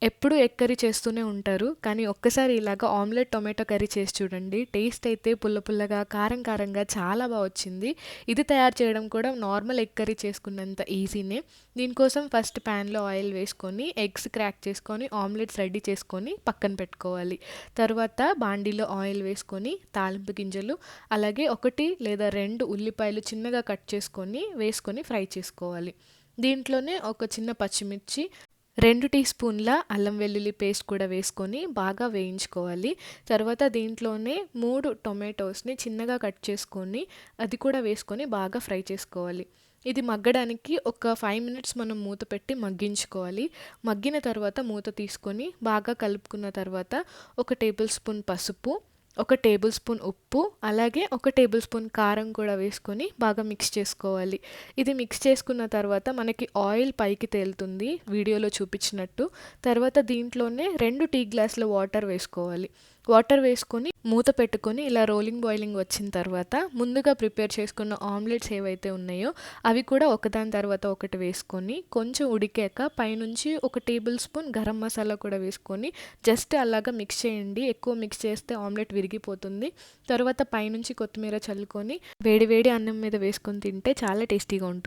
ఎప్పుడూ egg curry చేస్తూనే ఉంటారు. కానీ ఒక్కసారి ఇలాగ ఆమ్లెట్ టొమాటో కర్రీ చేసి చూడండి. టేస్ట్ అయితే పుల్ల పుల్లగా, కారం కారంగా చాలా వచ్చింది. ఇది తయారు చేయడం కూడా నార్మల్ ఎగ్ కర్రీ చేసుకున్నంత ఈజీనే. దీనికోసం ఫస్ట్ ప్యాన్‌లో ఆయిల్ వేసుకొని, ఎగ్స్ క్రాక్ చేసుకొని, ఆమ్లెట్స్ రెడీ చేసుకొని పక్కన పెట్టుకోవాలి. తర్వాత బాండీలో ఆయిల్ వేసుకొని, తాలింపు గింజలు, అలాగే 1 లేదా 2 ఉల్లిపాయలు చిన్నగా కట్ చేసుకొని, వేసుకొని ఫ్రై చేసుకోవాలి. దీంట్లోనే ఒక చిన్న పచ్చిమిర్చి, 2 టీ స్పూన్ల అల్లం వెల్లుల్లి పేస్ట్ కూడా వేసుకొని బాగా వేయించుకోవాలి. తర్వాత దీంట్లోనే 3 టొమాటోస్‌ని చిన్నగా కట్ చేసుకొని అది కూడా వేసుకొని బాగా ఫ్రై చేసుకోవాలి. ఇది మగ్గడానికి ఒక 5 మినిట్స్ మనం మూత పెట్టి మగ్గించుకోవాలి. మగ్గిన తర్వాత మూత తీసుకొని బాగా కలుపుకున్న తర్వాత 1 టేబుల్ స్పూన్ పసుపు, 1 టేబుల్ స్పూన్ ఉప్పు, అలాగే 1 టేబుల్ స్పూన్ కారం కూడా వేసుకొని బాగా మిక్స్ చేసుకోవాలి. ఇది మిక్స్ చేసుకున్న తర్వాత మనకి ఆయిల్ పైకి తేలుతుంది వీడియోలో చూపించినట్టు. తర్వాత దీంట్లోనే 2 టీ గ్లాసుల వాటర్ వేసుకోవాలి. వాటర్ వేసుకొని మూత పెట్టుకొని ఇలా రోలింగ్ బాయిలింగ్ వచ్చిన తర్వాత ముందుగా ప్రిపేర్ చేసుకున్న ఆమ్లెట్స్ ఏవైతే ఉన్నాయో అవి కూడా ఒకదాని తర్వాత ఒకటి వేసుకొని కొంచెం ఉడికాక పైనుంచి 1 టేబుల్ స్పూన్ గరం మసాలా కూడా వేసుకొని జస్ట్ అలాగా మిక్స్ చేయండి. ఎక్కువ మిక్స్ చేస్తే ఆమ్లెట్ విరిగిపోతుంది. తర్వాత పైనుంచి కొత్తిమీర చల్లుకొని వేడి వేడి అన్నం మీద వేసుకొని తింటే చాలా టేస్టీగా ఉంటుంది.